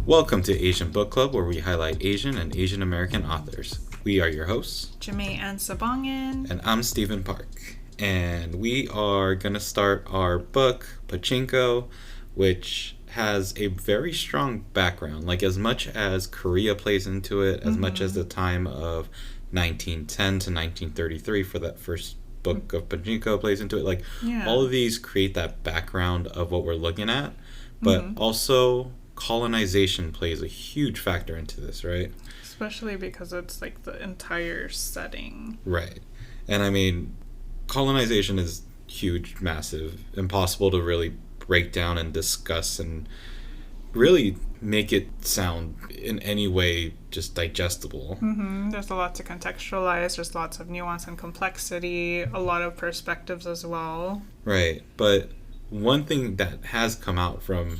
Welcome to Asian Book Club, where we highlight Asian and Asian American authors. We are your hosts, Jamae and Sabangan. and I'm Stephen Park. And we are going to start our book, Pachinko, which has a very strong background. Like, as much as Korea plays into it, as much as the time of 1910 to 1933 for that first book of Pachinko plays into it. Like, all of these create that background of what we're looking at. But also, colonization plays a huge factor into this, right? Especially because it's like the entire setting. Right. And I mean, colonization is huge, massive, impossible to really break down and discuss and really make it sound in any way just digestible. There's a lot to contextualize. There's lots of nuance and complexity, a lot of perspectives as well. Right. But one thing that has come out from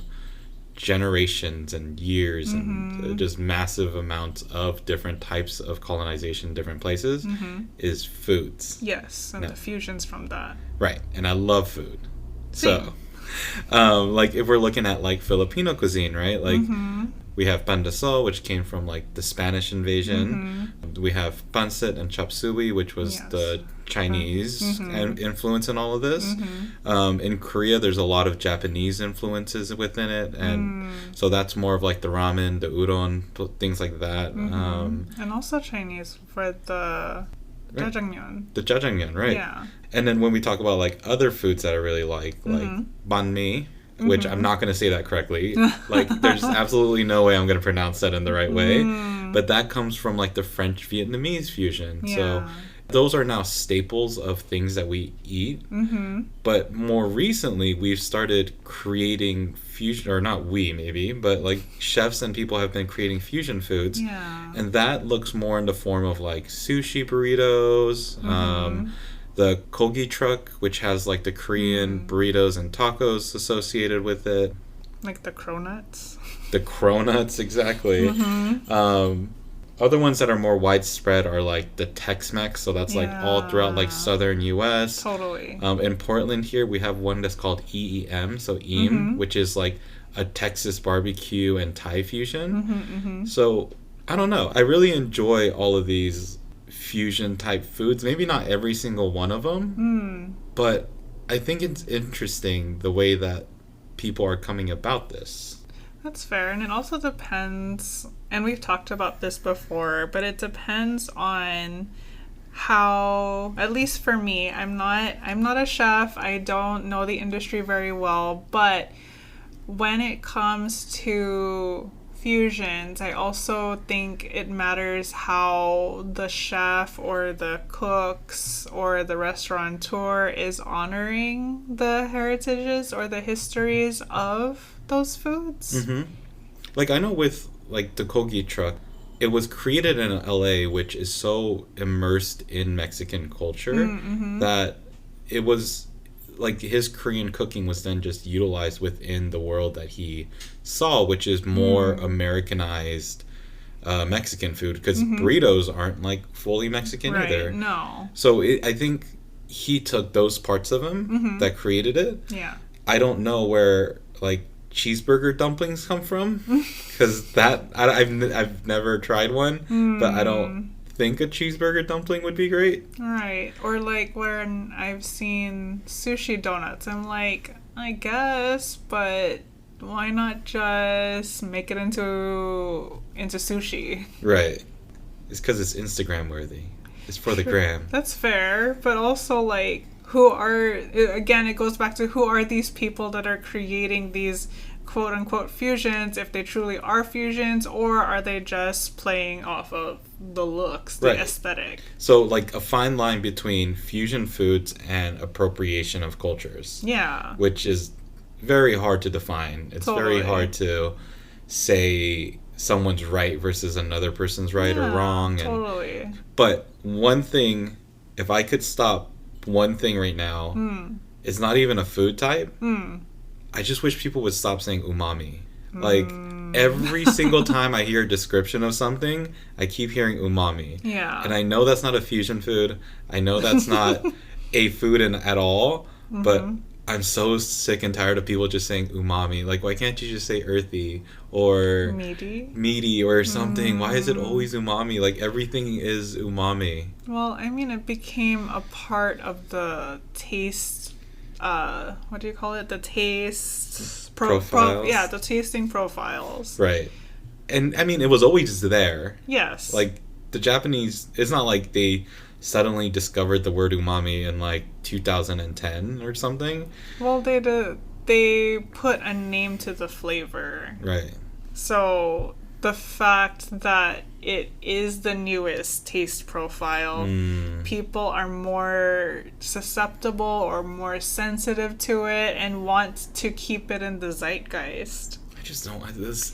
generations and years and just massive amounts of different types of colonization in different places is foods. Yes, and the fusions from that. Right. And I love food. Same. So, like, if we're looking at, like, Filipino cuisine, right? Like, we have pandesal, which came from, like, the Spanish invasion. We have pancit and chop suey, which was the Chinese influence in all of this. In Korea, there's a lot of Japanese influences within it. And so that's more of, like, the ramen, the udon, things like that. And also Chinese for the jjajangmyeon. The jjajangmyeon, right? Yeah. And then when we talk about, like, other foods that I really like banh mi, which I'm not going to say that correctly. Like, there's absolutely no way I'm going to pronounce that in the right way. But that comes from, like, the French-Vietnamese fusion. Yeah. So those are now staples of things that we eat. But more recently, we've started creating fusion, or not we maybe, but, like, chefs and people have been creating fusion foods. Yeah. And that looks more in the form of, like, sushi burritos, the kogi truck, which has, like, the Korean burritos and tacos associated with it. Like the cronuts. The cronuts, exactly. Other ones that are more widespread are, like, the Tex-Mex, so that's, like, all throughout, like, southern U.S. Totally. In Portland here, we have one that's called EEM, so EEM, which is, like, a Texas barbecue and Thai fusion. So, I don't know. I really enjoy all of these fusion-type foods. Maybe not every single one of them, but I think it's interesting the way that people are coming about this. That's fair, and it also depends, and we've talked about this before, but it depends on how, at least for me, I'm not a chef, I don't know the industry very well, but when it comes to fusions, I also think it matters how the chef or the cooks or the restaurateur is honoring the heritages or the histories of those foods. Like, I know with, like, the kogi truck, it was created in LA, which is so immersed in Mexican culture that it was, like, his Korean cooking was then just utilized within the world that he saw, which is more Americanized Mexican food, because burritos aren't, like, fully Mexican either. No. So I think he took those parts of him that created it. Yeah. I don't know where, like, cheeseburger dumplings come from, because that I've never tried one, but I don't think a cheeseburger dumpling would be great. Right. Or, like, when I've seen sushi donuts, I'm like, I guess, but why not just make it into sushi? Right. It's because it's Instagram worthy. It's for the gram. That's fair, but also, like, it goes back to who are these people that are creating these quote-unquote fusions, if they truly are fusions, or are they just playing off of the looks, the aesthetic? So, like, a fine line between fusion foods and appropriation of cultures. Yeah. Which is very hard to define. It's very hard to say someone's right versus another person's right or wrong. Totally. But one thing, if I could stop one thing right now, it's not even a food type. I just wish people would stop saying umami. Like, every single time I hear a description of something, I keep hearing umami. Yeah. And I know that's not a fusion food. I know that's not a food at all. But I'm so sick and tired of people just saying umami. Like, why can't you just say earthy or Meaty. meaty or something? Why is it always umami? Like, everything is umami. Well, I mean, it became a part of the taste. What do you call it? The taste Profiles. yeah, the tasting profiles. Right. And I mean, it was always there. Yes. Like, the Japanese, it's not like they suddenly discovered the word umami in like 2010 or something. Well, they put a name to the flavor. Right. So the fact that it is the newest taste profile, people are more susceptible or more sensitive to it and want to keep it in the zeitgeist. I just don't.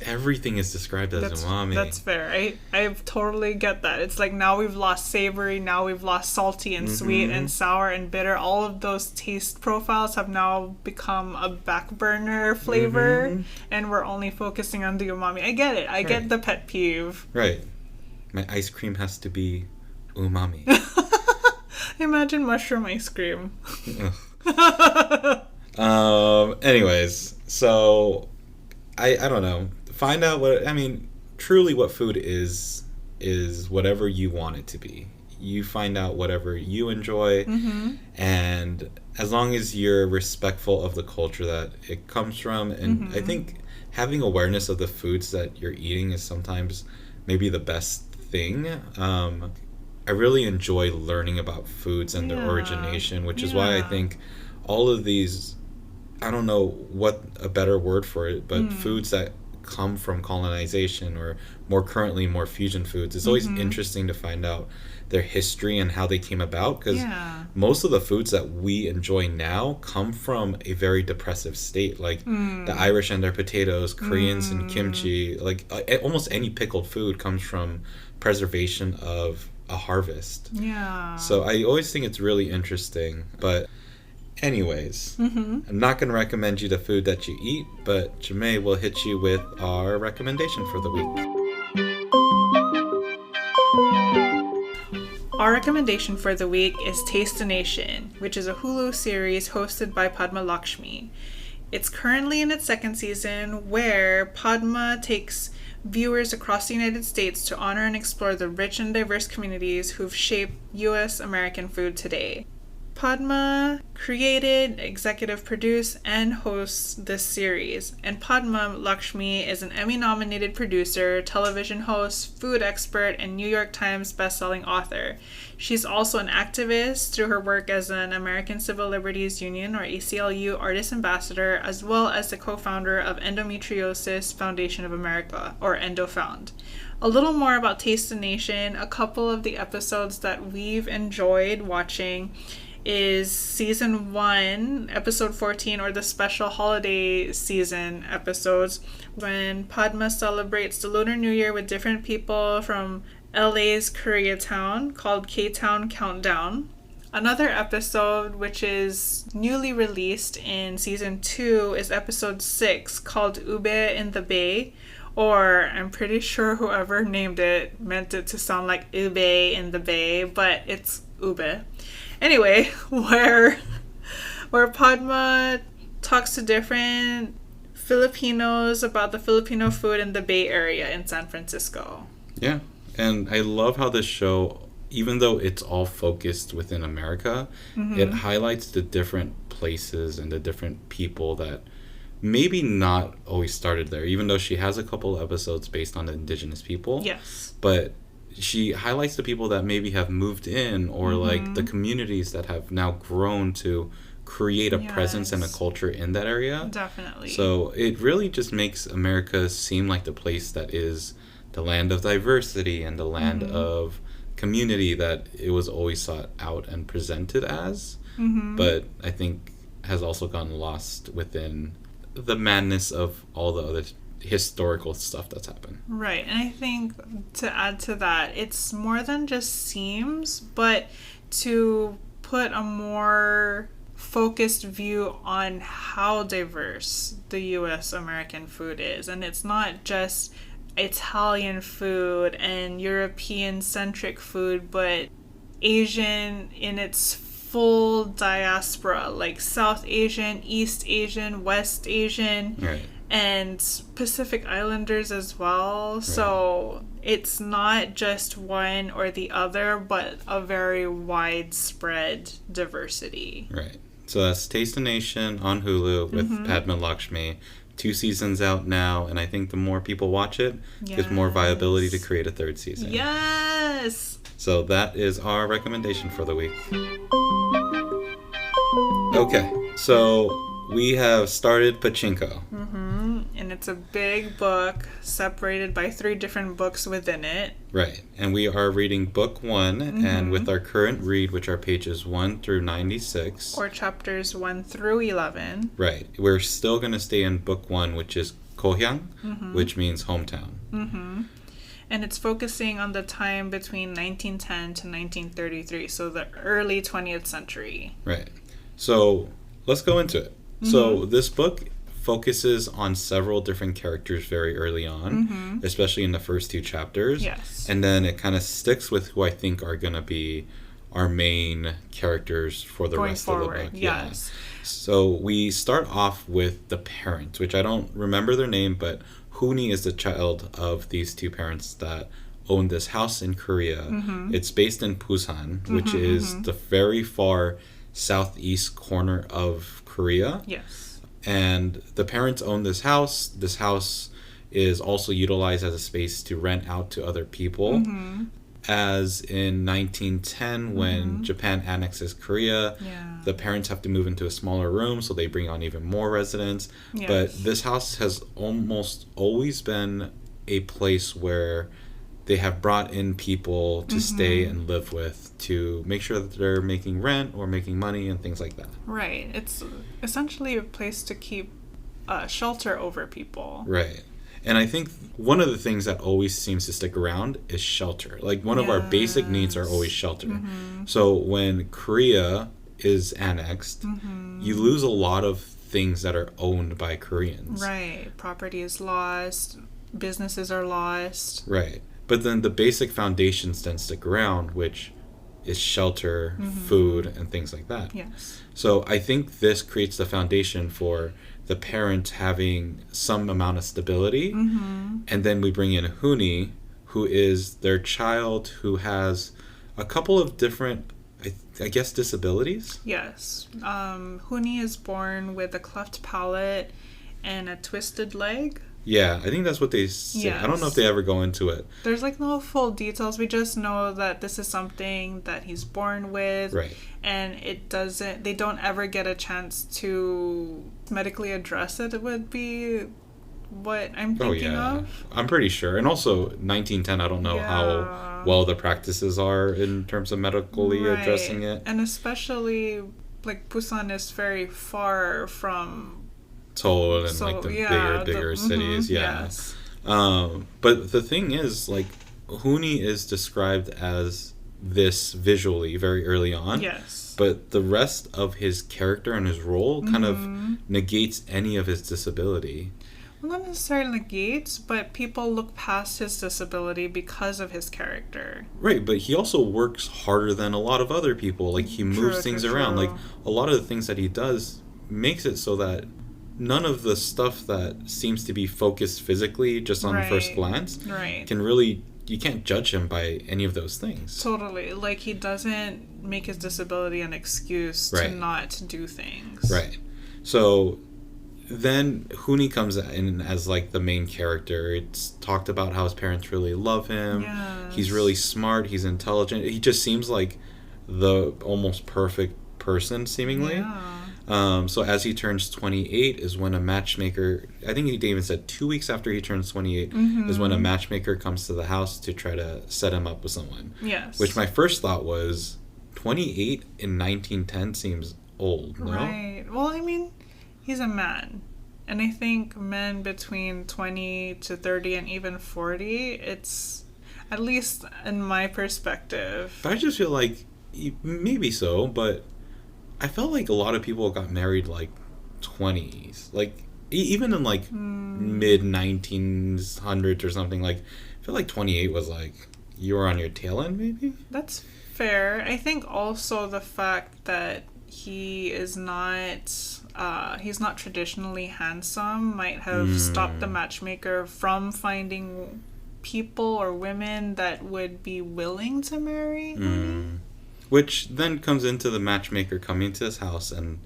Everything is described as umami. That's fair. I totally get that. It's like now we've lost savory, now we've lost salty and sweet and sour and bitter. All of those taste profiles have now become a back burner flavor, and we're only focusing on the umami. I get it. I get the pet peeve. Right. My ice cream has to be umami. Imagine mushroom ice cream. Anyways, so I don't know. Find out truly what food is whatever you want it to be. You find out whatever you enjoy, and as long as you're respectful of the culture that it comes from, and I think having awareness of the foods that you're eating is sometimes maybe the best thing. I really enjoy learning about foods and their origination, which is why I think all of these, I don't know what a better word for it, but foods that come from colonization or more currently more fusion foods, it's always interesting to find out their history and how they came about, because most of the foods that we enjoy now come from a very depressive state, like the Irish and their potatoes, Koreans and kimchi, like almost any pickled food comes from preservation of a harvest. So I always think it's really interesting. But anyways, I'm not going to recommend you the food that you eat, but Jamae will hit you with our recommendation for the week. Our recommendation for the week is Taste the Nation, which is a Hulu series hosted by Padma Lakshmi. It's currently in its second season, where Padma takes viewers across the United States to honor and explore the rich and diverse communities who've shaped U.S. American food today. Padma created, executive produced, and hosts this series, and Padma Lakshmi is an Emmy-nominated producer, television host, food expert, and New York Times bestselling author. She's also an activist through her work as an American Civil Liberties Union, or ACLU, artist ambassador, as well as the co-founder of Endometriosis Foundation of America, or EndoFound. A little more about Taste the Nation. A couple of the episodes that we've enjoyed watching is season 1, episode 14, or the special holiday season episodes, when Padma celebrates the Lunar New Year with different people from LA's Koreatown, called K-Town Countdown. Another episode, which is newly released in season 2, is episode 6, called Ube in the Bay, or I'm pretty sure whoever named it meant it to sound like Ube in the Bay, but it's Ube. Anyway, where Padma talks to different Filipinos about the Filipino food in the Bay Area in San Francisco. Yeah, and I love how this show, even though it's all focused within America, it highlights the different places and the different people that maybe not always started there, even though she has a couple episodes based on the indigenous people. Yes. But she highlights the people that maybe have moved in, or like the communities that have now grown to create a presence and a culture in that area. Definitely. So it really just makes America seem like the place that is the land of diversity and the land of community that it was always sought out and presented as. But I think has also gotten lost within the madness of all the other historical stuff that's happened. Right. And I think to add to that, it's more than just seems, but to put a more focused view on how diverse the U.S. American food is. And it's not just Italian food and European-centric food, but Asian in its full diaspora, like South Asian, East Asian, West Asian, Right. and Pacific Islanders as well. Right. So it's not just one or the other, but a very widespread diversity. Right. So that's Taste the Nation on Hulu with Padma Lakshmi. 2 seasons out now, and I think the more people watch it, there's more viability to create a 3rd season. Yes! So that is our recommendation for the week. Okay, so we have started Pachinko. And it's a big book separated by 3 different books within it. Right. And we are reading book 1, and with our current read, which are pages 1 through 96. Or chapters 1 through 11. Right. We're still going to stay in book 1, which is Gohyang, which means hometown. And it's focusing on the time between 1910 to 1933, so the early 20th century. Right. So let's go into it. So this book focuses on several different characters very early on, especially in the first 2 chapters. Yes. And then it kind of sticks with who I think are going to be our main characters for the rest of the book. Yes. Yeah. So we start off with the parents, which I don't remember their name, but Hooni is the child of these 2 parents that own this house in Korea. It's based in Busan, which is the very far southeast corner of Korea. Yes. And the parents own this house. This house is also utilized as a space to rent out to other people. As in 1910, when Japan annexes Korea, the parents have to move into a smaller room, so they bring on even more residents. Yes. But this house has almost always been a place where they have brought in people to stay and live with to make sure that they're making rent or making money and things like that. Right. It's essentially a place to keep shelter over people. Right. And I think one of the things that always seems to stick around is shelter. Like, one of our basic needs are always shelter. So when Korea is annexed, you lose a lot of things that are owned by Koreans. Right. Property is lost. Businesses are lost. Right. But then the basic foundations then stick around, which is shelter, food, and things like that. Yes. So I think this creates the foundation for the parents having some amount of stability. And then we bring in Hooni, who is their child who has a couple of different, I guess, disabilities. Yes. Hooni is born with a cleft palate and a twisted leg. Yeah, I think that's what they say. Yes. I don't know if they ever go into it. There's like no full details. We just know that this is something that he's born with. Right. And they don't ever get a chance to medically address it. It would be what I'm thinking of. I'm pretty sure. And also 1910, I don't know how well the practices are in terms of medically addressing it. And especially like Busan is very far from Seoul and like the bigger cities. Yes. But the thing is, like, Hooni is described as this visually very early on. Yes. But the rest of his character and his role kind of negates any of his disability. Well, not necessarily negates, but people look past his disability because of his character. Right, but he also works harder than a lot of other people. Like, he moves things around. Like, a lot of the things that he does makes it so that none of the stuff that seems to be focused physically just on first glance can really, you can't judge him by any of those things. Totally. Like, he doesn't make his disability an excuse to not do things. Right. So then Hooni comes in as like the main character. It's talked about how his parents really love him. Yes. He's really smart. He's intelligent. He just seems like the almost perfect person, seemingly. Yeah. So as he turns 28 is when a matchmaker, I think he even said 2 weeks after he turns 28 is when a matchmaker comes to the house to try to set him up with someone. Yes. Which my first thought was 28 in 1910 seems old, no? Right. Well, I mean, he's a man. And I think men between 20 to 30 and even 40, it's, at least in my perspective. But I just feel like, maybe so, but I felt like a lot of people got married like 20s. Like, even in like mid 1900s or something, like, I feel like 28 was like, you were on your tail end, maybe? That's Fair. I think also the fact that he's not traditionally handsome might have stopped the matchmaker from finding people or women that would be willing to marry Huni. Which then comes into the matchmaker coming to his house, and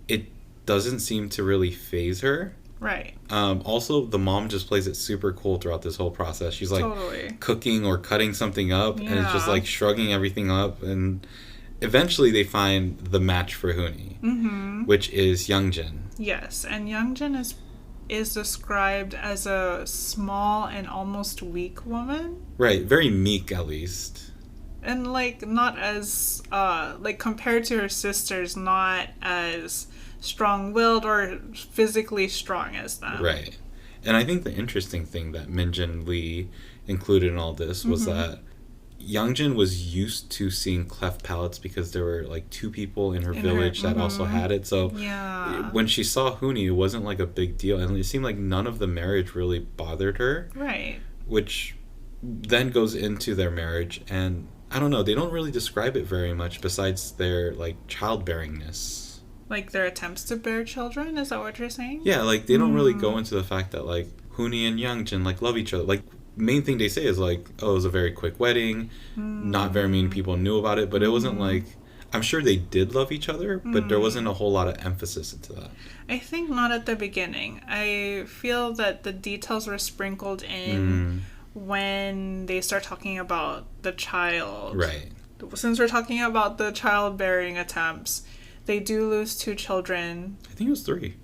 it doesn't seem to really faze her. Right. Also, the mom just plays it super cool throughout this whole process. She's like Totally. cooking or cutting something up, and it's just Yeah. like shrugging everything up. And eventually, they find the match for Huni, which is Youngjin. Yes, and Youngjin is described as a small and almost weak woman. Right, very meek at least. And like not as like compared to her sisters, not as strong-willed or physically strong as them. Right. And I think the interesting thing that Minjin Lee included in all this was that Youngjin was used to seeing cleft palates because there were like two people in her village that also had it. So Yeah. when she saw Huni, it wasn't like a big deal. And it seemed like none of the marriage really bothered her, Right. which then goes into their marriage. And I don't know, they don't really describe it very much besides their like childbearingness. Like their attempts to bear children, is that what you're saying? Yeah, like they don't really go into the fact that like Huni and Youngjin like love each other. Like main thing they say is like, oh, it was a very quick wedding. Not very many people knew about it, but it wasn't like, I'm sure they did love each other, but there wasn't a whole lot of emphasis into that. I think not at the beginning. I feel that the details were sprinkled in when they start talking about the child. Right. Since we're talking about the childbearing attempts, they do lose 2 children. I think it was 3.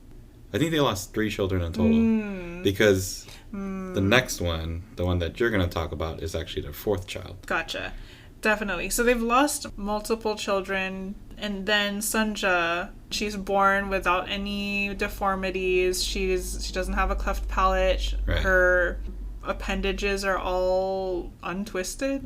I think they lost 3 children in total. Because the next one, the one that you're going to talk about, is actually their 4th child. Gotcha. Definitely. So they've lost multiple children. And then Sunja, she's born without any deformities. She doesn't have a cleft palate. Right. Her appendages are all untwisted.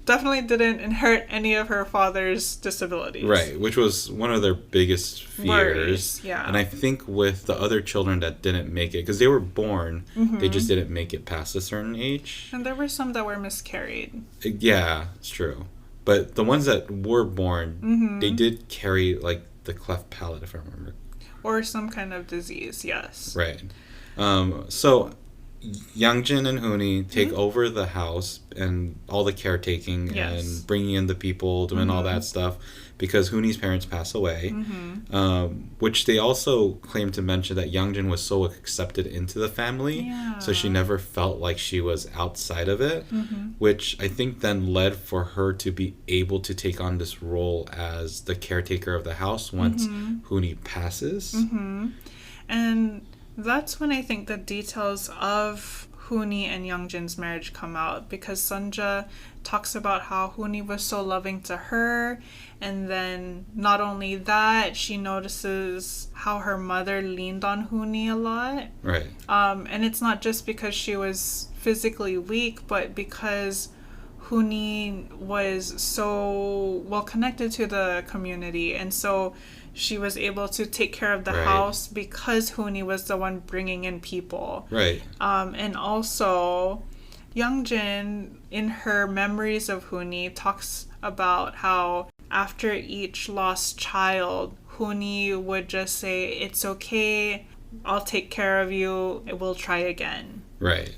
Definitely didn't inherit any of her father's disabilities. Right, which was one of their biggest fears. Worries, yeah. And I think with the other children that didn't make it, because they were born, they just didn't make it past a certain age. And there were some that were miscarried. Yeah, it's true. But the ones that were born, they did carry, like, the cleft palate, if I remember. Or some kind of disease, yes. Right. So Youngjin and Huni take over the house and all the caretaking and bringing in the people, doing all that stuff, because Huni's parents pass away, which they also claim to mention that Youngjin was so accepted into the family, so she never felt like she was outside of it, which I think then led for her to be able to take on this role as the caretaker of the house once Huni passes. And that's when I think the details of Huni and Youngjin's marriage come out, because Sunja talks about how Huni was so loving to her, and then not only that, she notices how her mother leaned on Huni a lot. Right. And it's not just because she was physically weak, but because Huni was so well connected to the community, and so she was able to take care of the house because Huni was the one bringing in people. Right. And also, Youngjin, in her memories of Huni, talks about how after each lost child, Huni would just say, "It's okay, I'll take care of you, we'll try again." Right.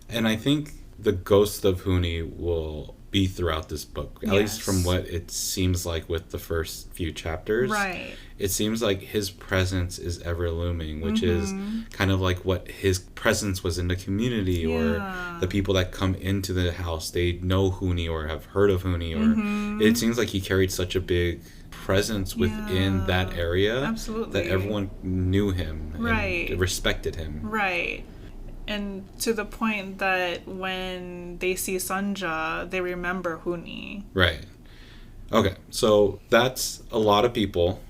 And I think the ghost of Huni will be throughout this book, at least from what it seems like with the first few chapters. Right. It seems like his presence is ever looming, which is kind of like what his presence was in the community, or the people that come into the house, they know Huni or have heard of Huni, or it seems like he carried such a big presence within that area. Absolutely. That everyone knew him Right. and respected him. Right. And to the point that when they see Sunja, they remember Huni. Right. Okay, so that's a lot of people.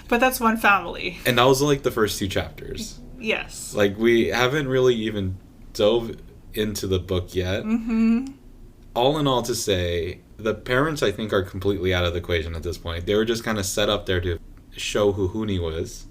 But that's one family. And that was like the first 2 chapters. Yes. Like, we haven't really even dove into the book yet. All in all, to say, the parents, I think, are completely out of the equation at this point. They were just kind of set up there to show who Huni was.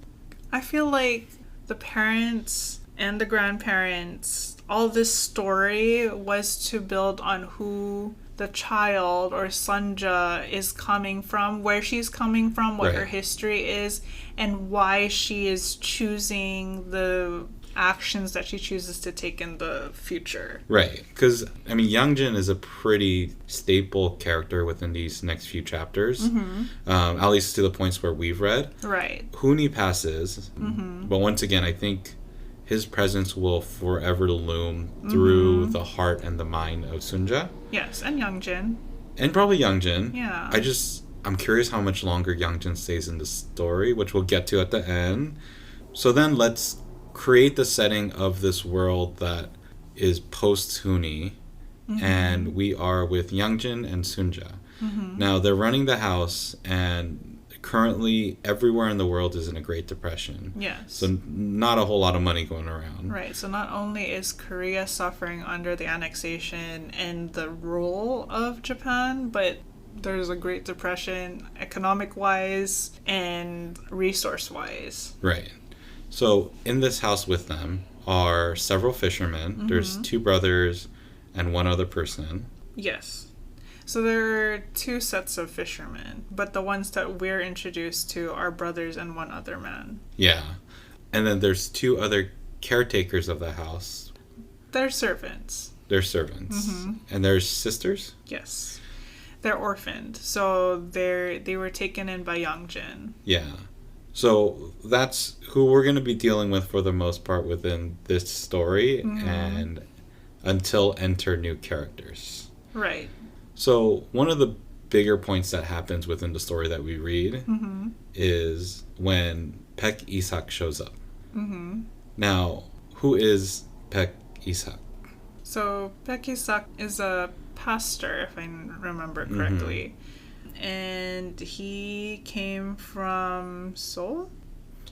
I feel like the parents and the grandparents, all this story was to build on who the child or Sunja is coming from, where she's coming from, what her history is, and why she is choosing the actions that she chooses to take in the future. Right. Because, I mean, Youngjin is a pretty staple character within these next few chapters, at least to the points where we've read. Right. Huni passes, but once again, I think his presence will forever loom through the heart and the mind of Sunja. Yes, and Youngjin. And probably Youngjin. Yeah. I'm curious how much longer Youngjin stays in the story, which we'll get to at the end. So then let's create the setting of this world that is post-Huni, and we are with Youngjin and Sunja. Now, they're running the house, and currently everywhere in the world is in a Great Depression. Yes. So not a whole lot of money going around. Right. So not only is Korea suffering under the annexation and the rule of Japan, but there's a Great Depression economic-wise and resource-wise. Right. So in this house with them are several fishermen. There's 2 brothers and 1 other person. Yes. So there are 2 sets of fishermen, but the ones that we're introduced to are brothers and 1 other man. Yeah. And then there's 2 other caretakers of the house. They're servants. They're servants. And there's sisters? Yes. They're orphaned. So they were taken in by Youngjin. Yeah. So that's who we're going to be dealing with for the most part within this story, and until enter new characters. Right. So one of the bigger points that happens within the story that we read is when Pek Isak shows up. Now, who is Pek Isak? So Pek Isak is a pastor, if I remember correctly. And he came from Seoul?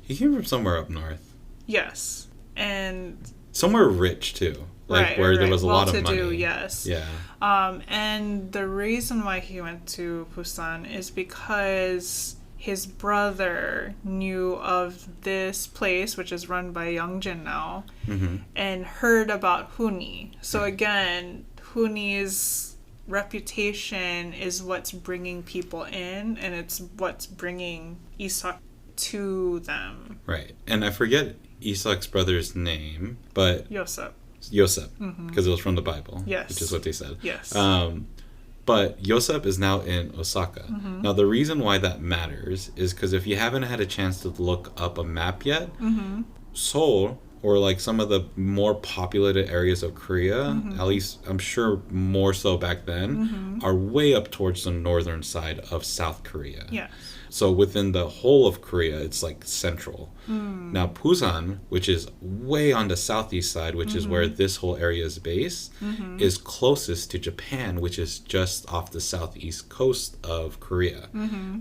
He came from somewhere up north. Yes. And somewhere rich, too. Like, where there was a lot of money. Well-to-do, yes. Yeah. And the reason why he went to Busan is because his brother knew of this place, which is run by Youngjin now, and heard about Huni. So again, Huni's reputation is what's bringing people in, and it's what's bringing Isak to them. Right. And I forget Isak's brother's name, but Yosef, because it was from the Bible. Yes. Which is what they said. Yes. But Yosef is now in Osaka. Now, the reason why that matters is because if you haven't had a chance to look up a map yet, Seoul, or like some of the more populated areas of Korea, at least I'm sure more so back then, are way up towards the northern side of South Korea. Yes. So within the whole of Korea, it's like central. Now Busan, which is way on the southeast side, which is where this whole area is based, is closest to Japan, which is just off the southeast coast of Korea.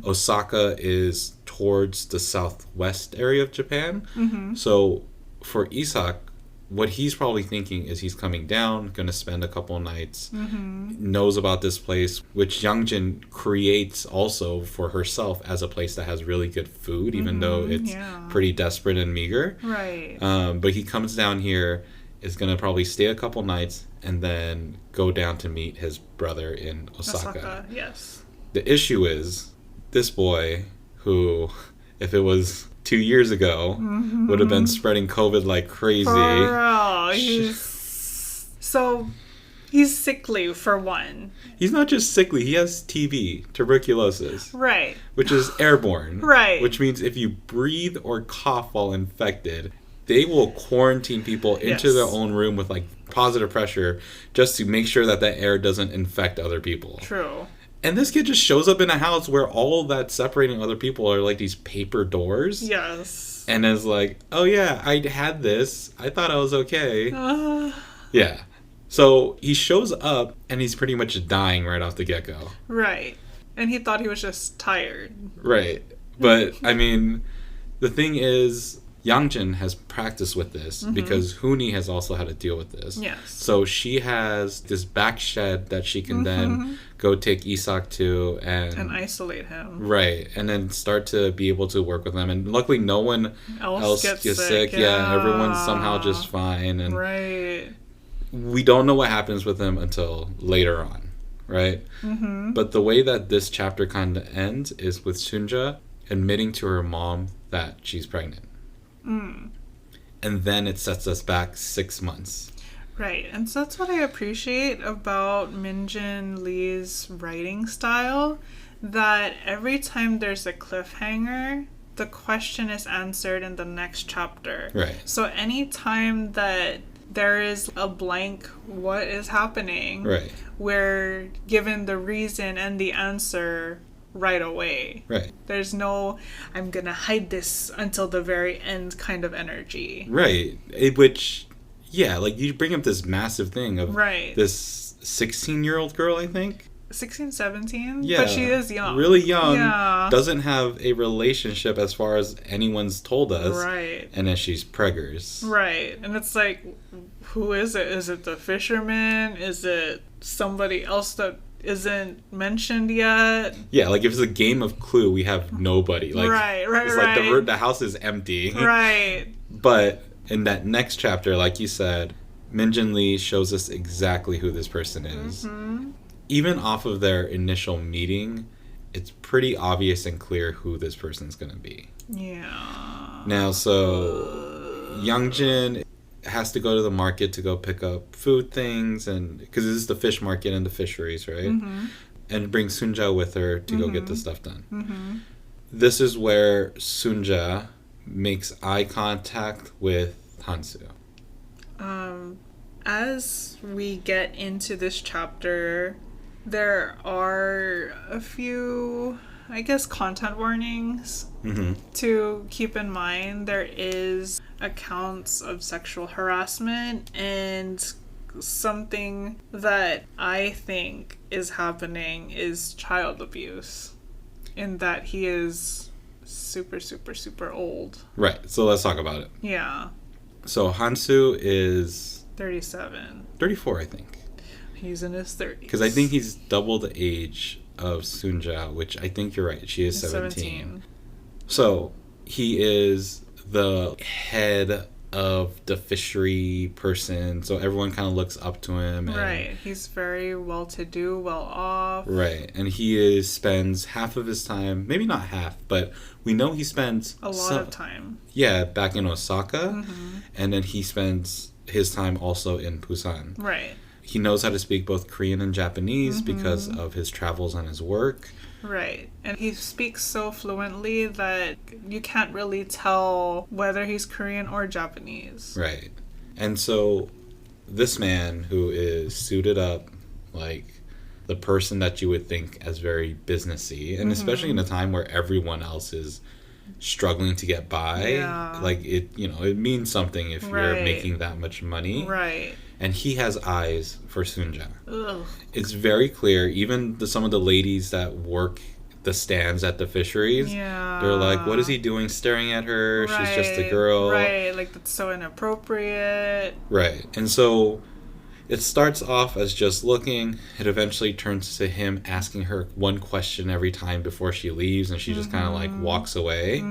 Osaka is towards the southwest area of Japan. So for Isak, what he's probably thinking is he's coming down, going to spend a couple of nights, knows about this place, which Youngjin creates also for herself as a place that has really good food, even though it's pretty desperate and meager. Right. But he comes down here, is going to probably stay a couple nights, and then go down to meet his brother in Osaka. Yes. The issue is, this boy, who, if it was 2 years ago, would have been spreading COVID like crazy. For real. He's sickly, for one. He's not just sickly, he has TB, tuberculosis. Right. Which is airborne. Right. Which means if you breathe or cough while infected, they will quarantine people into their own room with like positive pressure just to make sure that air doesn't infect other people. True. And this kid just shows up in a house where all that's separating other people are like these paper doors. Yes. And is like, oh yeah, I had this. I thought I was okay. Yeah. So he shows up and he's pretty much dying right off the get-go. Right. And he thought he was just tired. Right. But, I mean, the thing is, Youngjin has practiced with this because Huni has also had to deal with this. Yes. So she has this back shed that she can then go take Isak to and isolate him. Right. And then start to be able to work with them. And luckily no one else gets sick. Yeah, everyone's somehow just fine. And right. we don't know what happens with him until later on. right? Mm-hmm. But the way that this chapter kind of ends is with Sunja admitting to her mom that she's pregnant. Mm. And then it sets us back 6 months. Right, and so that's what I appreciate about Minjin Lee's writing style, that every time there's a cliffhanger, the question is answered in the next chapter. Right. So anytime that there is a blank, what is happening, Right. we're given the reason and the answer right away. Right. There's no, I'm gonna hide this until the very end kind of energy. Right. Yeah, like you bring up this massive thing of Right. this 16-year-old girl, I think. 16, 17? Yeah. But she is young. Really young. Yeah. Doesn't have a relationship as far as anyone's told us. Right. And then she's preggers. Right. And it's like, who is it? Is it the fisherman? Is it somebody else that isn't mentioned yet? Yeah, like if it's a game of Clue, we have nobody. Like, right. It's like the house is empty. Right. But in that next chapter, like you said, Minjin Lee shows us exactly who this person is. Mm-hmm. Even off of their initial meeting, it's pretty obvious and clear who this person's going to be. Yeah. Now, so Youngjin has to go to the market to go pick up food things, and because this is the fish market and the fisheries, right? Mm-hmm. And bring Sunja with her to go get the stuff done. Mm-hmm. This is where Sunja makes eye contact with Hansu. As we get into this chapter, there are a few, I guess, content warnings to keep in mind. There is accounts of sexual harassment, and something that I think is happening is child abuse, in that he is super, super, super old. Right, so let's talk about it. Yeah. So Hansu is 37. 34, I think. He's in his 30s. Because I think he's double the age of Sunja, which I think you're right. She is 17. So he is the head of the fishery person, so everyone kind of looks up to him. And, right. He's very well-to-do, well-off. Right. And he spends half of his time, maybe not half, but we know he spends a lot of time. Yeah, back in Osaka. And then he spends his time also in Busan. Right. He knows how to speak both Korean and Japanese because of his travels and his work. Right. And he speaks so fluently that you can't really tell whether he's Korean or Japanese. Right. And so this man, who is suited up like the person that you would think as very businessy, and especially in a time where everyone else is struggling to get by, like it means something if you're making that much money. Right. And he has eyes for Sunja. Ugh. It's very clear. Even some of the ladies that work the stands at the fisheries, they're like, what is he doing staring at her? Right. She's just a girl. Right, like that's so inappropriate. Right. And so it starts off as just looking. It eventually turns to him asking her one question every time before she leaves, and she just kind of like walks away.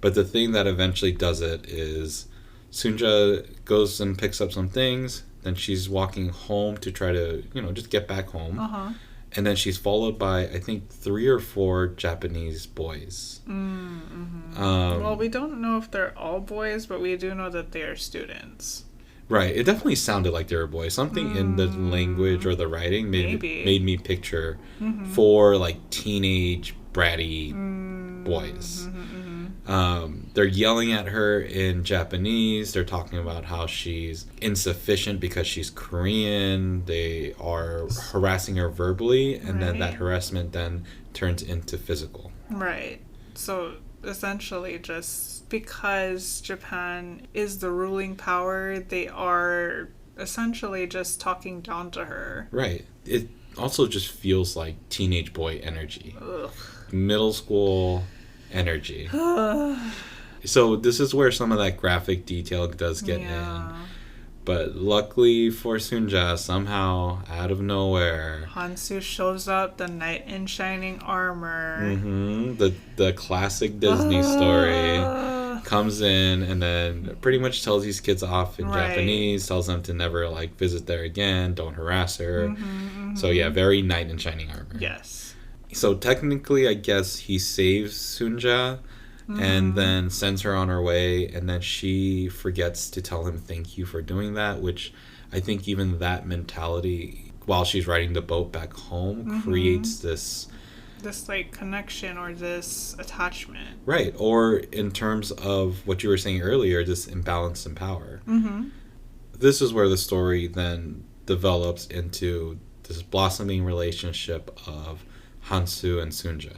But the thing that eventually does it is Sunja goes and picks up some things. Then she's walking home to try to, just get back home. And then she's followed by, I think, 3 or 4 Japanese boys. Well, we don't know if they're all boys, but we do know that they are students. Right. It definitely sounded like they were boys. Something in the language or the writing made me picture 4, like, teenage, bratty boys. They're yelling at her in Japanese. They're talking about how she's insufficient because she's Korean. They are harassing her verbally, and then that harassment then turns into physical. Right. So essentially, just because Japan is the ruling power, they are essentially just talking down to her. Right. It also just feels like teenage boy energy. Ugh. Middle school energy. So this is where some of that graphic detail does get in. But luckily for Sunja, somehow, out of nowhere, Hansu shows up, the knight in shining armor. The classic Disney story. comes in and then pretty much tells these kids off in Japanese, tells them to never like visit there again, don't harass her. So yeah, very knight in shining armor. Yes. So technically, I guess he saves Sunja and then sends her on her way, and then she forgets to tell him thank you for doing that, which I think even that mentality, while she's riding the boat back home, creates this like connection or this attachment. Right. Or in terms of what you were saying earlier, this imbalance in power. This is where the story then develops into this blossoming relationship of Hansu and Sunja.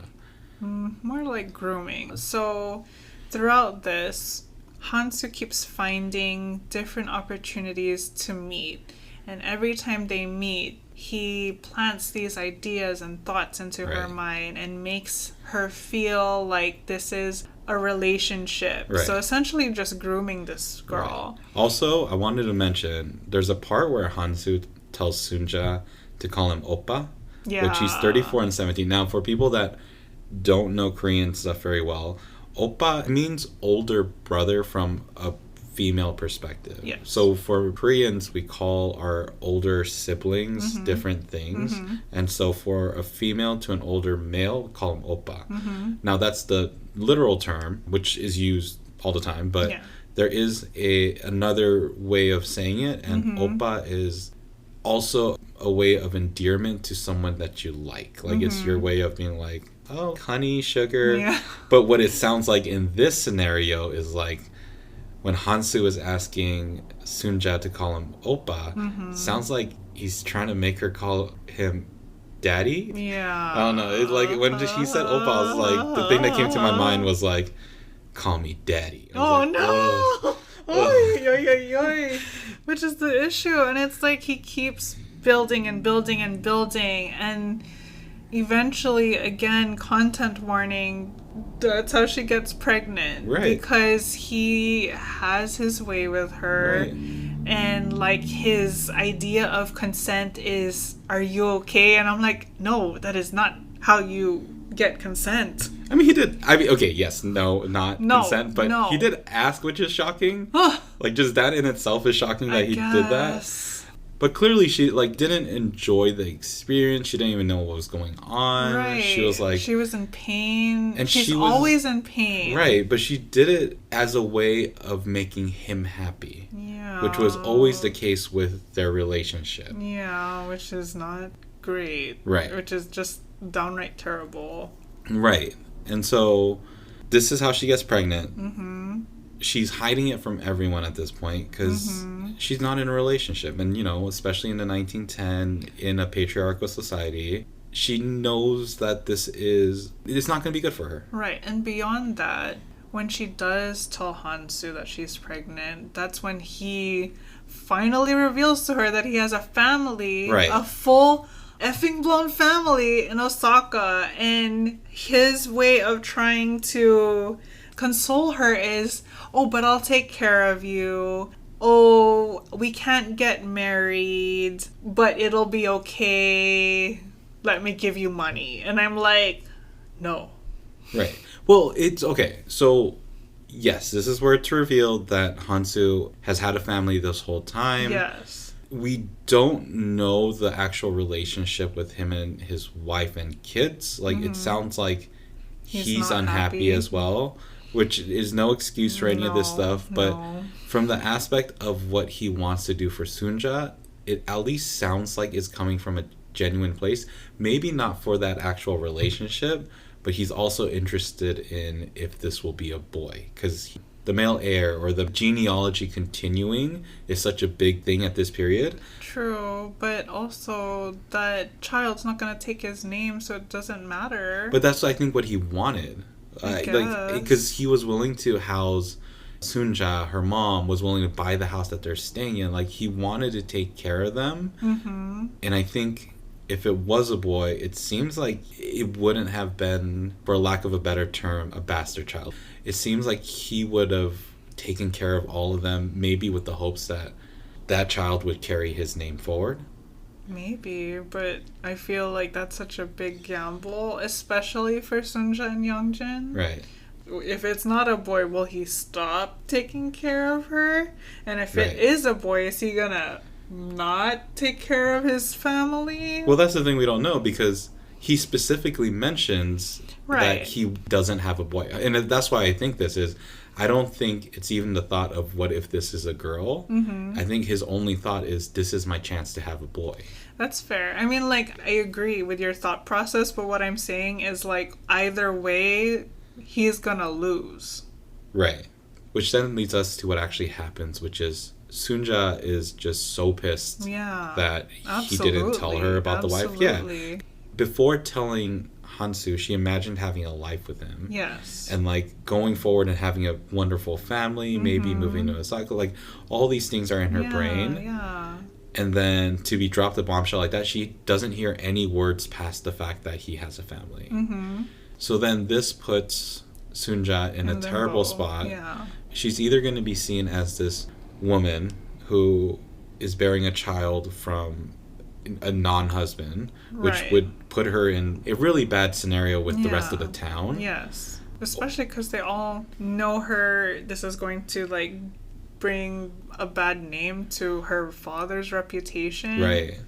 More like grooming. So throughout this, Hansu keeps finding different opportunities to meet. And every time they meet, he plants these ideas and thoughts into her mind and makes her feel like this is a relationship. Right. So essentially just grooming this girl. Right. Also, I wanted to mention, there's a part where Hansu tells Sunja to call him Oppa, which he's 34 and 17. Now, for people that don't know Korean stuff very well, Oppa means older brother from a female perspective. Yes. So for Koreans, we call our older siblings different things. And so for a female to an older male, call him Oppa. Now that's the literal term, which is used all the time, but there is another way of saying it, and Oppa is also a way of endearment to someone that you like. Like it's your way of being like, oh, honey, sugar. Yeah. But what it sounds like in this scenario is like when Hansu is asking Sunja to call him Oppa, sounds like he's trying to make her call him daddy. Yeah. I don't know. It, like when he said Oppa, I was like, the thing that came to my mind was like, call me daddy. Oh, like, no. Oy. Which is the issue. And it's like he keeps building and building and building, and eventually, again, content warning, that's how she gets pregnant. Right. Because he has his way with her. Right. And like his idea of consent is, are you okay? And I'm like, no, that is not how you get consent. I mean, he did. I mean, okay, yes, not consent, but he did ask, which is shocking. Like, just that in itself is shocking that he did that. But clearly, she like didn't enjoy the experience. She didn't even know what was going on. Right. She was like, she was in pain, and she's always in pain. Right, but she did it as a way of making him happy. Yeah, which was always the case with their relationship. Yeah, which is not great. Right, which is just downright terrible. Right, and so this is how she gets pregnant. She's hiding it from everyone at this point because she's not in a relationship. And, you know, especially in the 1910, in a patriarchal society, she knows that it's not going to be good for her. Right. And beyond that, when she does tell Hansu that she's pregnant, that's when he finally reveals to her that he has a family, a full effing blown family in Osaka. And his way of trying to console her is, oh, but I'll take care of you. Oh, we can't get married, but it'll be okay. Let me give you money. And I'm like, no. Right. Well, it's okay. So, yes, this is where it's revealed that Hansu has had a family this whole time. Yes. We don't know the actual relationship with him and his wife and kids. Like, it sounds like he's unhappy as well. Which is no excuse for any of this stuff, but from the aspect of what he wants to do for Sunja, it at least sounds like it's coming from a genuine place. Maybe not for that actual relationship, but he's also interested in if this will be a boy. Because the male heir or the genealogy continuing is such a big thing at this period. True, but also that child's not going to take his name, so it doesn't matter. But that's, I think, what he wanted. Because he was willing to house Sunja, her mom was willing to buy the house that they're staying in. Like, he wanted to take care of them. And I think if it was a boy, it seems like it wouldn't have been, for lack of a better term, a bastard child. It seems like he would have taken care of all of them, maybe with the hopes that that child would carry his name forward. Maybe, but I feel like that's such a big gamble, especially for Sunja and Youngjin. Right. if it's not a boy, will he stop taking care of her? And if Right. it is a boy, is he gonna not take care of his family? Well, that's the thing we don't know, because he specifically mentions Right. that he doesn't have a boy. And that's why I think this is, I don't think it's even the thought of what if this is a girl. Mm-hmm. I think his only thought is, this is my chance to have a boy. That's fair. I mean, like, I agree with your thought process, but what I'm saying is, like, either way, he's gonna lose. Right. Which then leads us to what actually happens, which is Sunja is just so pissed Yeah. that Absolutely. he didn't tell her about the wife. Yeah. Absolutely. Before telling Hansu, she imagined having a life with him. Yes. And like going forward and having a wonderful family, maybe moving to Osaka. Like all these things are in her brain. Yeah. And then to be dropped a bombshell like that, she doesn't hear any words past the fact that he has a family. Mm-hmm. So then this puts Sunja in a terrible spot. Yeah. She's either going to be seen as this woman who is bearing a child from a non-husband, which Right. would put her in a really bad scenario with the rest of Yeah. the town. Yes. Especially because they all know her. This is going to, like, bring a bad name to her father's reputation. Right.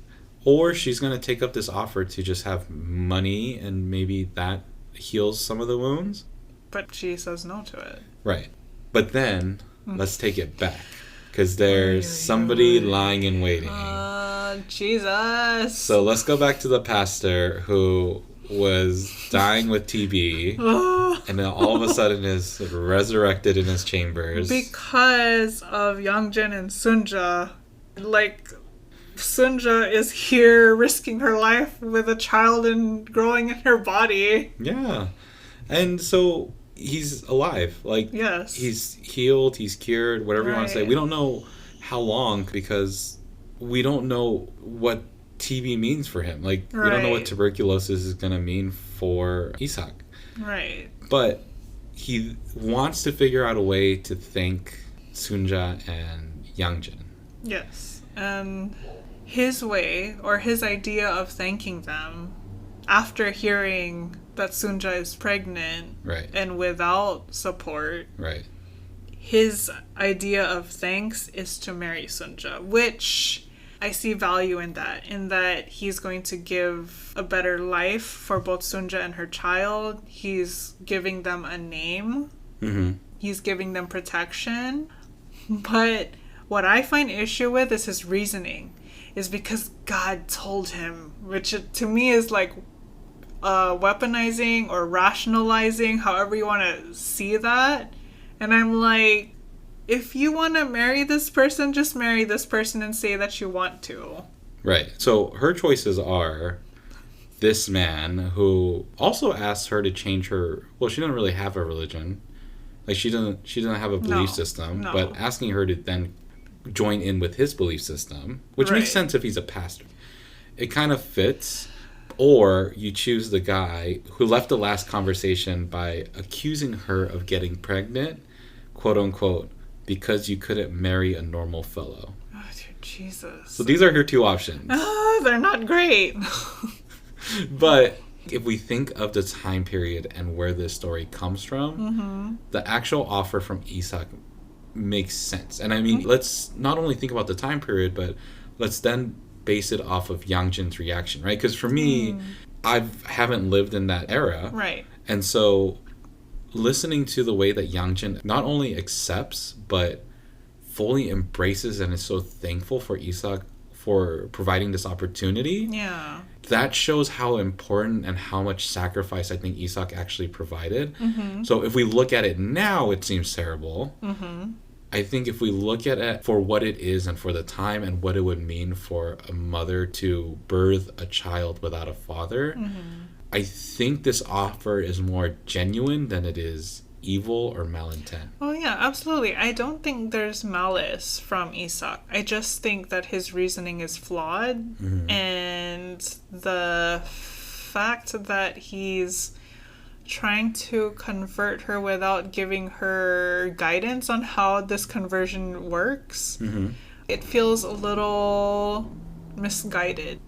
Or she's going to take up this offer to just have money, and maybe that heals some of the wounds. But she says no to it. Right. But then, let's take it back. Because there's somebody lying in waiting. Jesus. So let's go back to the pastor who was dying with TB, and then all of a sudden is resurrected in his chambers. Because of Youngjin and Sunja, like, Sunja is here risking her life with a child and growing in her body. Yeah. And so he's alive. Like, Yes. he's healed, he's cured, whatever you want to say. Right. We don't know how long, because we don't know what TB means for him. Like, we don't know what Right. tuberculosis is going to mean for Isak. Right. But he wants to figure out a way to thank Sunja and Yangjin. Yes. And his way, or his idea of thanking them, after hearing that Sunja is pregnant Right. and without support, Right. his idea of thanks is to marry Sunja, which I see value in that he's going to give a better life for both Sunja and her child. He's giving them a name. Mm-hmm. He's giving them protection. But what I find issue with is his reasoning, is because God told him, which to me is like weaponizing or rationalizing, however you want to see that. And I'm like, if you want to marry this person, just marry this person and say that you want to. Right. So her choices are this man who also asks her to change her. Well, she doesn't really have a religion. Like she doesn't have a belief No, system. no. But asking her to then join in with his belief system, which makes Right. sense if he's a pastor. It kind of fits. Or you choose the guy who left the last conversation by accusing her of getting pregnant, quote unquote, because you couldn't marry a normal fellow. Oh, dear Jesus. So these are her two options. They're not great. But if we think of the time period and where this story comes from, the actual offer from Isak makes sense. And I mean, let's not only think about the time period, but let's then base it off of Yangjin's reaction, right? Because for me, I haven't lived in that era. Right. And so listening to the way that Yangjin not only accepts, but fully embraces and is so thankful for Isak for providing this opportunity, Yeah. that shows how important and how much sacrifice I think Isak actually provided. So if we look at it now, it seems terrible. I think if we look at it for what it is and for the time and what it would mean for a mother to birth a child without a father, I think this offer is more genuine than it is evil or malintent. Oh, yeah, absolutely. I don't think there's malice from Isak. I just think that his reasoning is flawed. And the fact that he's trying to convert her without giving her guidance on how this conversion works, it feels a little misguided.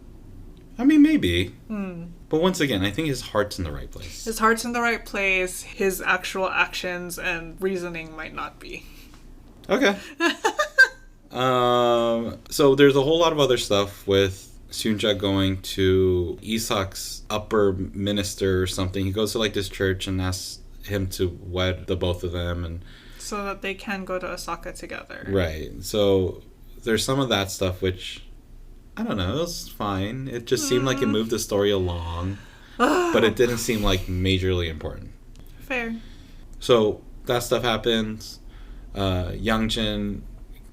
I mean, maybe. But once again, I think his heart's in the right place. His heart's in the right place. His actual actions and reasoning might not be. Okay. So there's a whole lot of other stuff with Sunja going to Isak's upper minister or something. He goes to like this church and asks him to wed the both of them, and so that they can go to Osaka together. Right. So there's some of that stuff which, I don't know, it was fine. It just seemed like it moved the story along, but it didn't seem like majorly important. Fair. So that stuff happens. Youngjin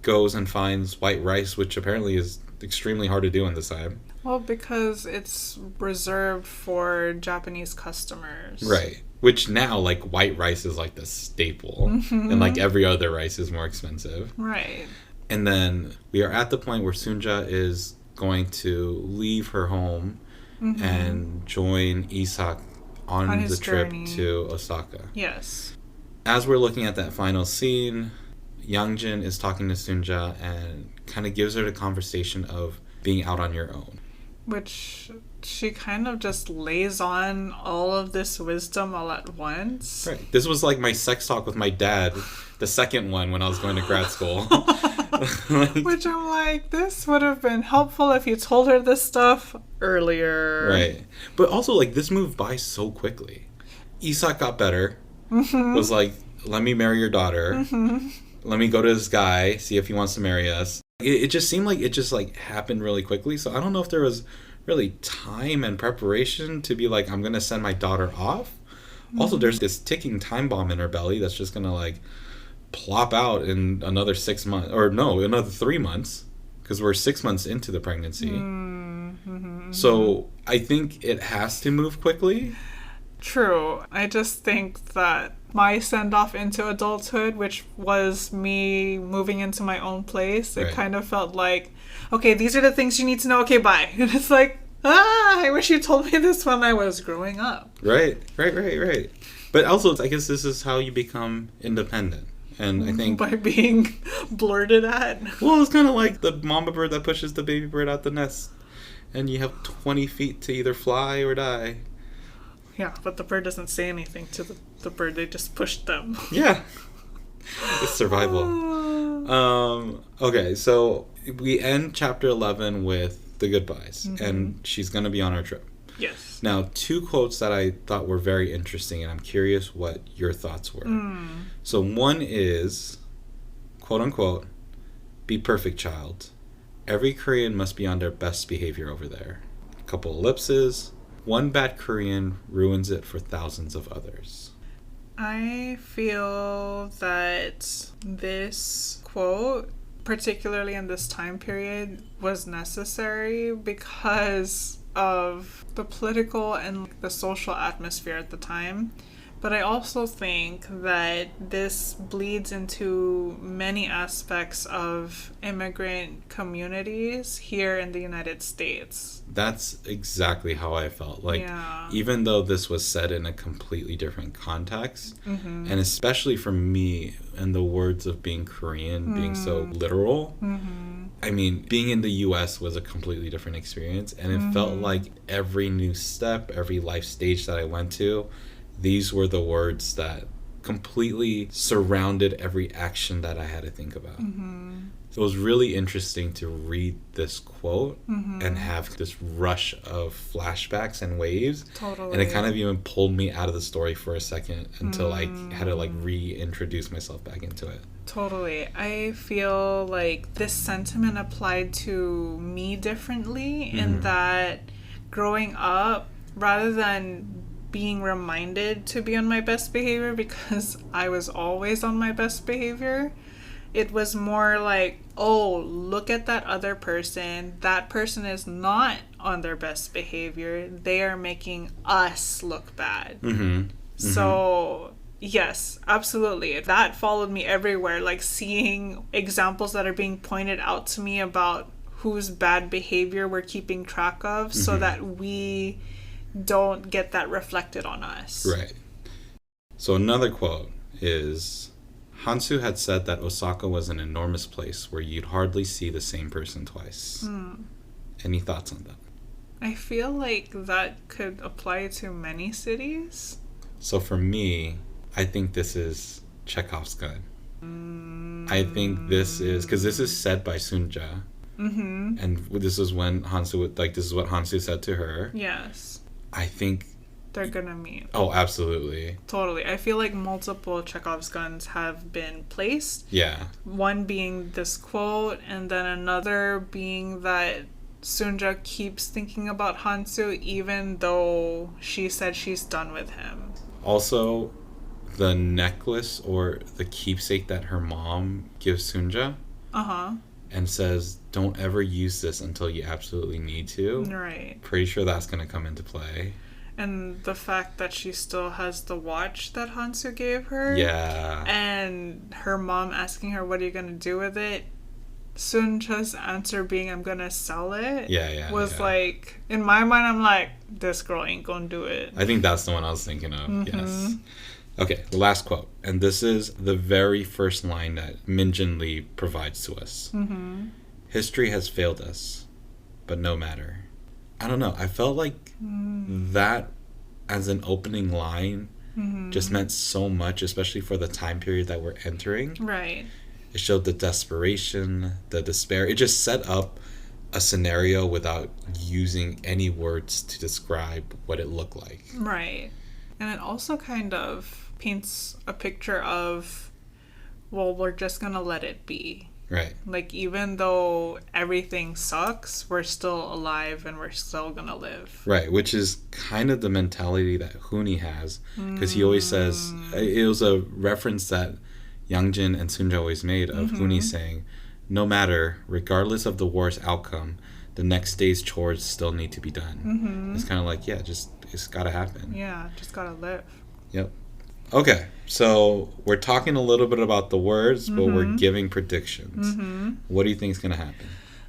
goes and finds white rice, which apparently is extremely hard to do in this time. Well, because it's reserved for Japanese customers. Right. Which now, like, white rice is like the staple. And like every other rice is more expensive. Right. And then we are at the point where Sunja is going to leave her home and join Isak on the trip journey to Osaka. Yes. As we're looking at that final scene, Youngjin is talking to Sunja and kind of gives her the conversation of being out on your own. Which she kind of just lays on all of this wisdom all at once. Right. This was like my sex talk with my dad, the second one when I was going to grad school. Which I'm like, this would have been helpful if you told her this stuff earlier. Right. But also, like, this moved by so quickly. Isak got better. Was like, let me marry your daughter. Let me go to this guy, see if he wants to marry us. It just seemed like it just like happened really quickly. So I don't know if there was really time and preparation to be like, I'm going to send my daughter off. Also, there's this ticking time bomb in her belly that's just going to like plop out in another 6 months. Or no, another 3 months. Because we're 6 months into the pregnancy. So I think it has to move quickly. True. I just think that my send-off into adulthood, which was me moving into my own place, it kind of felt like, okay, these are the things you need to know. Okay, bye. And it's like, I wish you told me this when I was growing up. Right. But also, I guess this is how you become independent. And I think... By being blurted at. Well, it's kind of like the mama bird that pushes the baby bird out the nest. And you have 20 feet to either fly or die. Yeah, but the bird doesn't say anything to the bird. They just pushed them. Yeah. It's survival. Okay, so we end chapter 11 with the goodbyes. And she's going to be on her trip. Yes. Now, 2 quotes that I thought were very interesting, and I'm curious what your thoughts were. So one is, quote unquote, be perfect, child. Every Korean must be on their best behavior over there. A couple ellipses. One bad Korean ruins it for thousands of others. I feel that this quote, particularly in this time period, was necessary because of the political and the social atmosphere at the time. But I also think that this bleeds into many aspects of immigrant communities here in the United States. That's exactly how I felt. Like, even though this was set in a completely different context, and especially for me, in the words of being Korean, being so literal, I mean, being in the U.S. was a completely different experience. And it felt like every new step, every life stage that I went to, these were the words that completely surrounded every action that I had to think about. So it was really interesting to read this quote and have this rush of flashbacks and waves. Totally. And it kind of even pulled me out of the story for a second until I had to like reintroduce myself back into it. Totally. I feel like this sentiment applied to me differently in that growing up, rather than being reminded to be on my best behavior because I was always on my best behavior, it was more like, oh, look at that other person. That person is not on their best behavior. They are making us look bad. So, yes, absolutely. That followed me everywhere, like seeing examples that are being pointed out to me about whose bad behavior we're keeping track of so that we don't get that reflected on us. Right. So another quote is, Hansu had said that Osaka was an enormous place where you'd hardly see the same person twice. Any thoughts on that? I feel like that could apply to many cities. So for me, I think this is Chekhov's gun. I think this is because this is said by Sunja, and this is when Hansu this is what Hansu said to her. Yes. I think they're gonna meet. Oh, absolutely. Totally. I feel like multiple Chekhov's guns have been placed. Yeah. One being this quote, and then another being that Sunja keeps thinking about Hansu even though she said she's done with him. Also, the necklace or the keepsake that her mom gives Sunja. And says, don't ever use this until you absolutely need to. Right. Pretty sure that's going to come into play. And the fact that she still has the watch that Hansu gave her. Yeah. And her mom asking her, what are you going to do with it? Sunja's answer being, I'm going to sell it. Was like, in my mind, I'm like, this girl ain't going to do it. I think that's the one I was thinking of. Yes. Okay, the last quote. And this is the very first line that Min Jin Lee provides to us. History has failed us, but no matter. I don't know. I felt like that as an opening line just meant so much, especially for the time period that we're entering. Right. It showed the desperation, the despair. It just set up a scenario without using any words to describe what it looked like. Right. And it also kind of paints a picture of, well, we're just going to let it be. Right. Like, even though everything sucks, we're still alive and we're still going to live. Right, which is kind of the mentality that Huni has. Because he always says, it was a reference that Yangjin and Sunja always made of Huni saying, no matter, regardless of the war's outcome, the next day's chores still need to be done. It's kind of like, it's got to happen. Yeah, just got to live. Yep. Okay, so we're talking a little bit about the words, but we're giving predictions. What do you think is going to happen?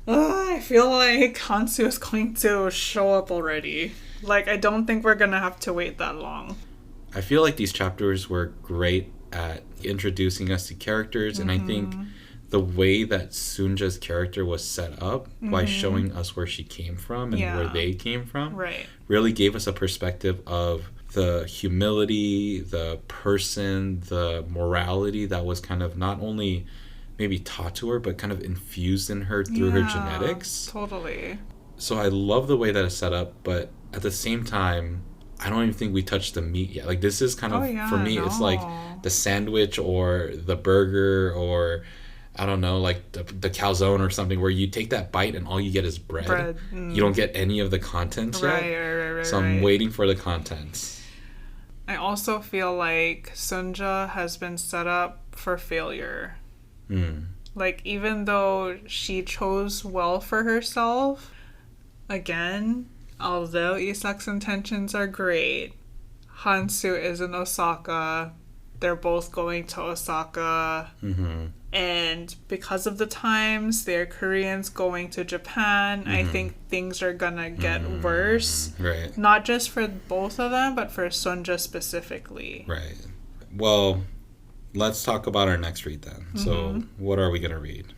I feel like Hansu is going to show up already. Like, I don't think we're going to have to wait that long. I feel like these chapters were great at introducing us to characters, and I think the way that Sunja's character was set up by showing us where she came from and where they came from really gave us a perspective of the humility, the person, the morality that was kind of not only maybe taught to her, but kind of infused in her through her genetics. Totally. So I love the way that it's set up, but at the same time, I don't even think we touched the meat yet. Like, this is kind of, for me, it's like the sandwich or the burger or, I don't know, like the calzone or something where you take that bite and all you get is bread. You don't get any of the contents yet. Right. So I'm waiting for the contents. I also feel like Sunja has been set up for failure. Like, even though she chose well for herself, again, although Isak's intentions are great, Hansu is in Osaka. They're both going to Osaka. And because of the times, they're Koreans going to Japan. I think things are gonna get worse. Right. Not just for both of them, but for Sunja specifically. Right. Well, let's talk about our next read then. So, what are we gonna read?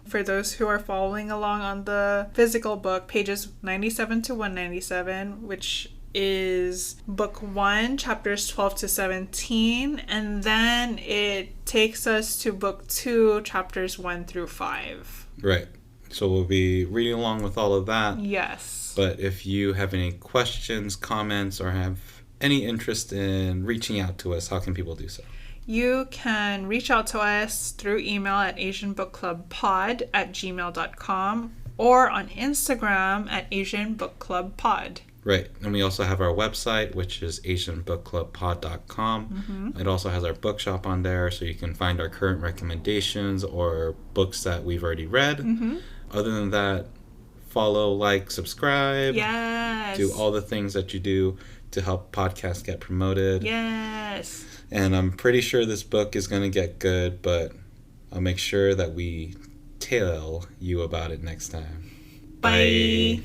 For those who are following along on the physical book, pages 97 to 197, which is book 1, chapters 12 to 17, and then it takes us to book 2, chapters 1 through 5. Right. So we'll be reading along with all of that. Yes. But if you have any questions, comments, or have any interest in reaching out to us, how can people do so? You can reach out to us through email at asianbookclubpod@gmail.com or on Instagram at asianbookclubpod. Right. And we also have our website, which is asianbookclubpod.com. It also has our bookshop on there, so you can find our current recommendations or books that we've already read. Other than that, follow, like, subscribe. Yes. Do all the things that you do to help podcasts get promoted. Yes. And I'm pretty sure this book is going to get good, but I'll make sure that we tell you about it next time. Bye.